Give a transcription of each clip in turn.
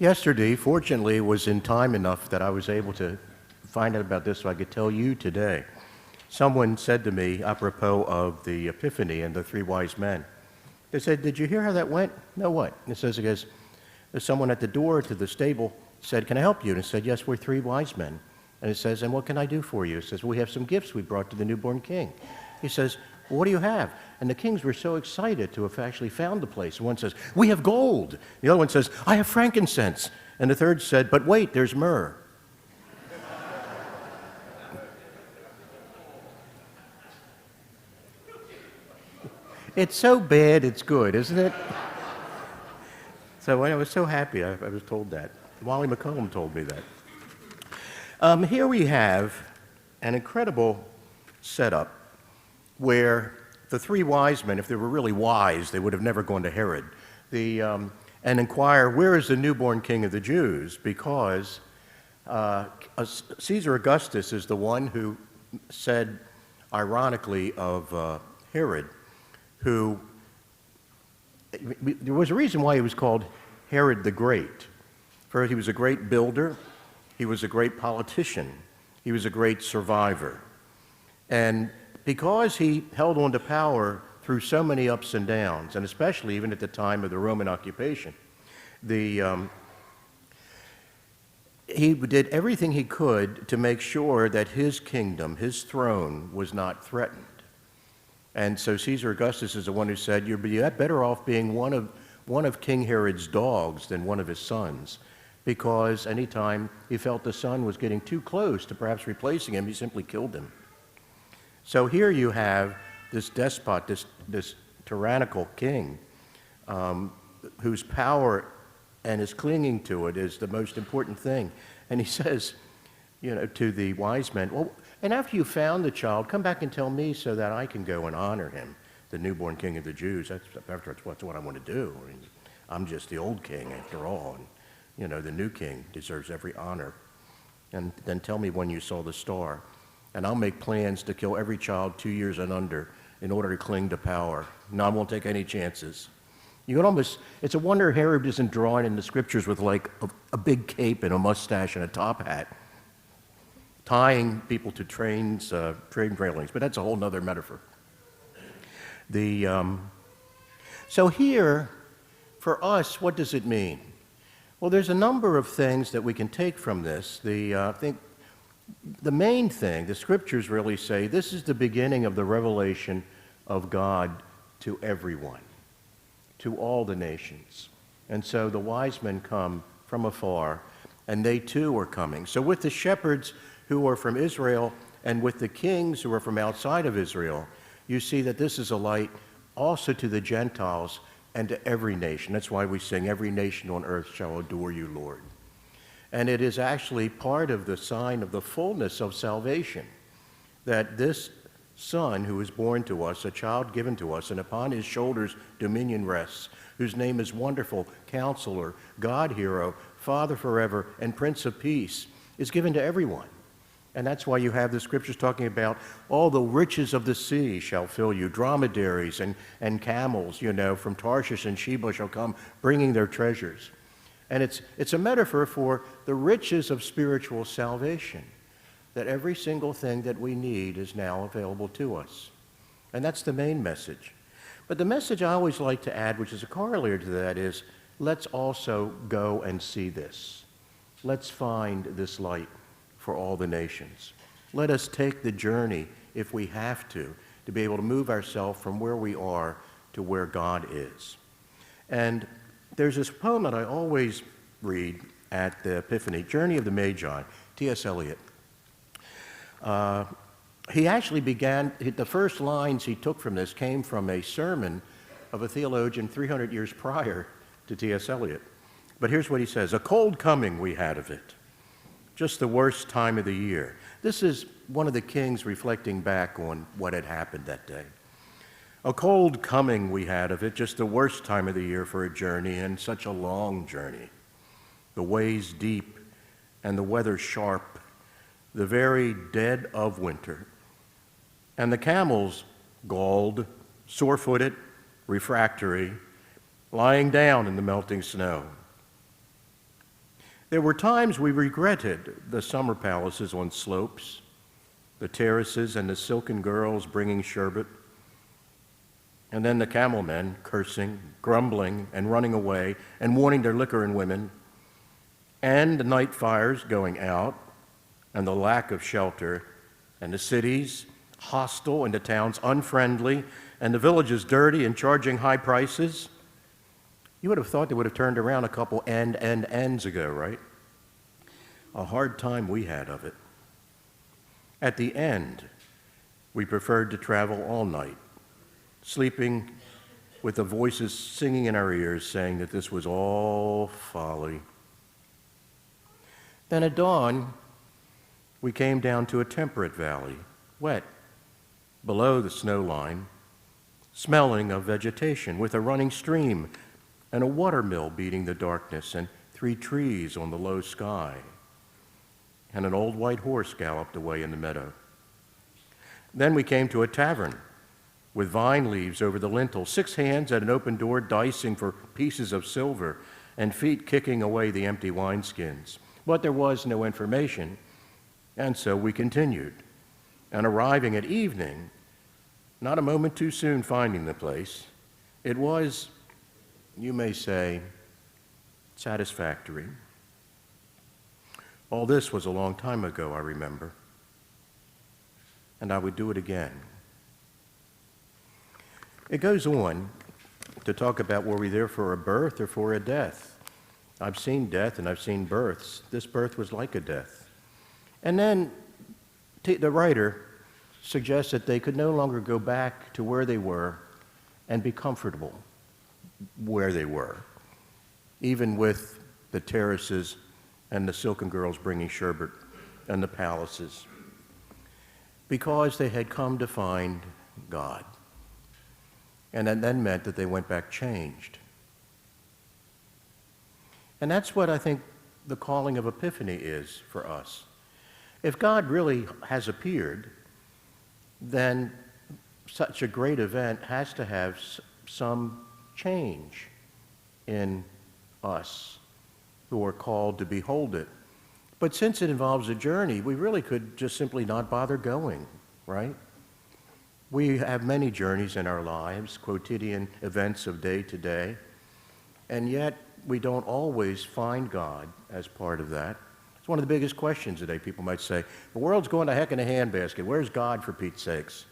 Yesterday, fortunately, was in time enough that I was able to find out about this so I could tell you today. Someone said to me, apropos of the Epiphany and the three wise men, they said, "Did you hear how that went?" "No, what?" And it says, there's someone at the door to the stable said, "Can I help you?" And it said, "Yes, we're three wise men." And it says, "And what can I do for you?" It says, "We have some gifts we brought to the newborn king." He says, "Well, what do you have?" And the kings were so excited to have actually found the place. One says, "We have gold." The other one says, "I have frankincense." And the third said, "But wait, there's myrrh." It's so bad, it's good, isn't it? So I was so happy I was told that. Wally McCollum told me that. Here we have an incredible setup where the three wise men, if they were really wise, they would have never gone to Herod and inquire, "Where is the newborn king of the Jews?" Because Caesar Augustus is the one who said, ironically, of Herod, who, there was a reason why he was called Herod the Great. First, he was a great builder, he was a great politician, he was a great survivor. And because he held on to power through so many ups and downs, and especially even at the time of the Roman occupation, he did everything he could to make sure that his kingdom, his throne, was not threatened. And so Caesar Augustus is the one who said, "You'd be better off being one of King Herod's dogs than one of his sons," because anytime he felt the son was getting too close to perhaps replacing him, he simply killed him. So here you have this despot, this tyrannical king, whose power and his clinging to it is the most important thing. And he says, to the wise men, "Well, and after you found the child, come back and tell me so that I can go and honor him, the newborn king of the Jews." That's what I want to do. I mean, I'm just the old king after all, and the new king deserves every honor. And then tell me when you saw the star, and I'll make plans to kill every child 2 years and under in order to cling to power. No, I won't take any chances. It's a wonder Herod isn't drawn in the scriptures with like a big cape and a mustache and a top hat, tying people to train railings, but that's a whole other metaphor. So here, for us, what does it mean? Well, there's a number of things that we can take from this. I think the main thing, the scriptures really say, this is the beginning of the revelation of God to everyone, to all the nations. And so the wise men come from afar, and they too are coming. So with the shepherds who are from Israel and with the kings who are from outside of Israel, you see that this is a light also to the Gentiles and to every nation. That's why we sing, "Every nation on earth shall adore you, Lord." And it is actually part of the sign of the fullness of salvation, that this Son who is born to us, a child given to us, and upon his shoulders dominion rests, whose name is Wonderful, Counselor, God Hero, Father forever, and Prince of Peace, is given to everyone. And that's why you have the scriptures talking about all the riches of the sea shall fill you. Dromedaries and camels, from Tarshish and Sheba shall come, bringing their treasures. And it's a metaphor for the riches of spiritual salvation, that every single thing that we need is now available to us. And that's the main message. But the message I always like to add, which is a corollary to that, is let's also go and see this. Let's find this light for all the nations. Let us take the journey, if we have to be able to move ourselves from where we are to where God is. And there's this poem that I always read at the Epiphany, Journey of the Magi, T.S. Eliot. He actually the first lines he took from this came from a sermon of a theologian 300 years prior to T.S. Eliot. But here's what he says: "A cold coming we had of it, just the worst time of the year." This is one of the kings reflecting back on what had happened that day. "A cold coming we had of it, just the worst time of the year for a journey, and such a long journey. The ways deep and the weather sharp, the very dead of winter. And the camels galled, sore-footed, refractory, lying down in the melting snow. There were times we regretted the summer palaces on slopes, the terraces and the silken girls bringing sherbet, and then the camel men cursing, grumbling, and running away and wanting their liquor and women, and the night fires going out, and the lack of shelter, and the cities hostile and the towns unfriendly, and the villages dirty and charging high prices. You would have thought they would have turned around a couple ends ago, right? A hard time we had of it. At the end, we preferred to travel all night, sleeping with the voices singing in our ears, saying that this was all folly. Then at dawn, we came down to a temperate valley, wet, below the snow line, smelling of vegetation, with a running stream and a watermill beating the darkness, and 3 trees on the low sky, and an old white horse galloped away in the meadow. Then we came to a tavern with vine leaves over the lintel, 6 hands at an open door dicing for pieces of silver, and feet kicking away the empty wineskins. But there was no information, and so we continued. And arriving at evening, not a moment too soon finding the place, it was, you may say, satisfactory. All this was a long time ago, I remember, and I would do it again. It goes on to talk about were we there for a birth or for a death. I've seen death and I've seen births. This birth was like a death. And then the writer suggests that they could no longer go back to where they were and be comfortable where they were, even with the terraces and the silken girls bringing sherbet and the palaces, because they had come to find God. And that then meant that they went back changed. And that's what I think the calling of Epiphany is for us. If God really has appeared, then such a great event has to have some change in us who are called to behold it. But since it involves a journey, we really could just simply not bother going, right? We have many journeys in our lives, quotidian events of day to day, and yet we don't always find God as part of that. It's one of the biggest questions today. People might say, the world's going to heck in a handbasket. Where's God, for Pete's sakes?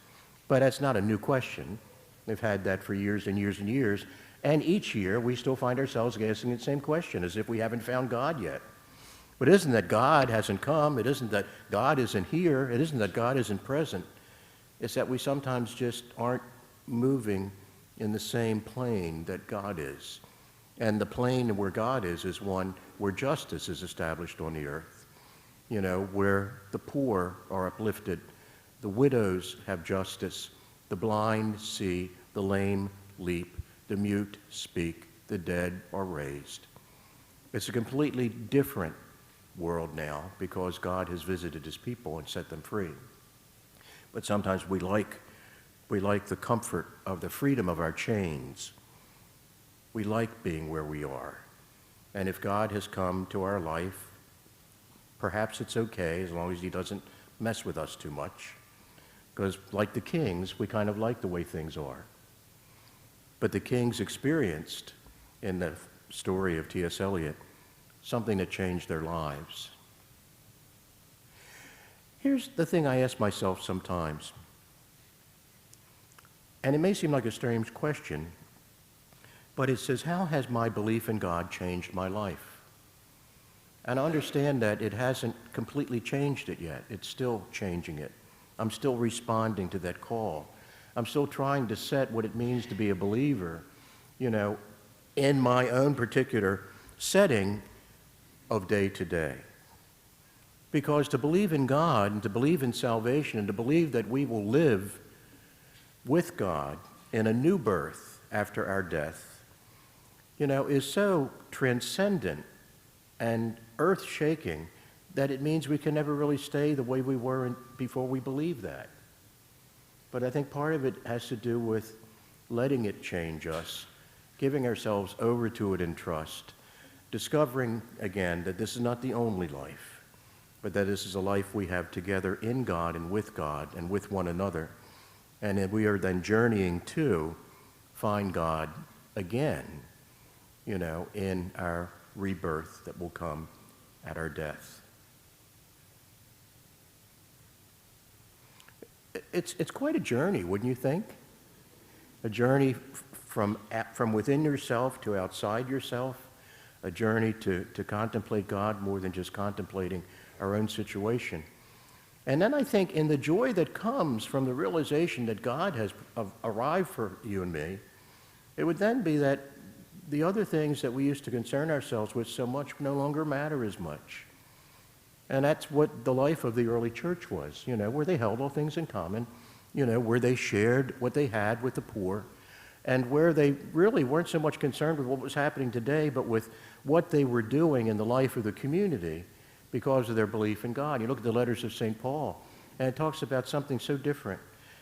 But that's not a new question. We've had that for years and years and years. And each year, we still find ourselves asking the same question, as if we haven't found God yet. But it isn't that God hasn't come. It isn't that God isn't here. It isn't that God isn't present. It's that we sometimes just aren't moving in the same plane that God is. And the plane where God is one where justice is established on the earth. You know, where the poor are uplifted, the widows have justice, the blind see, the lame leap, the mute speak, the dead are raised. It's a completely different world now because God has visited his people and set them free. But sometimes we like the comfort of the freedom of our chains. We like being where we are. And if God has come to our life, perhaps it's okay as long as he doesn't mess with us too much. Because like the kings, we kind of like the way things are. But the kings experienced, in the story of T.S. Eliot, something that changed their lives. Here's the thing I ask myself sometimes, and it may seem like a strange question, but it says, how has my belief in God changed my life? And I understand that it hasn't completely changed it yet. It's still changing it. I'm still responding to that call. I'm still trying to set what it means to be a believer, you know, in my own particular setting of day to day. Because to believe in God and to believe in salvation and to believe that we will live with God in a new birth after our death, you know, is so transcendent and earth-shaking that it means we can never really stay the way we were before we believe that. But I think part of it has to do with letting it change us, giving ourselves over to it in trust, discovering again that this is not the only life, but that this is a life we have together in God and with one another. And that we are then journeying to find God again, in our rebirth that will come at our death. It's quite a journey, wouldn't you think? A journey from within yourself to outside yourself, a journey to contemplate God more than just contemplating our own situation. And then I think in the joy that comes from the realization that God has arrived for you and me, it would then be that the other things that we used to concern ourselves with so much no longer matter as much. And that's what the life of the early church was, where they held all things in common, where they shared what they had with the poor, and where they really weren't so much concerned with what was happening today, but with what they were doing in the life of the community because of their belief in God. You look at the letters of St. Paul, and it talks about something so different,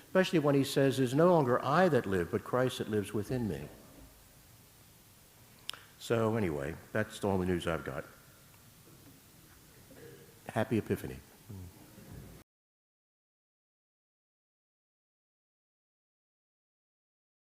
especially when he says, "It's no longer I that live, but Christ that lives within me." So anyway, that's all the news I've got. Happy Epiphany.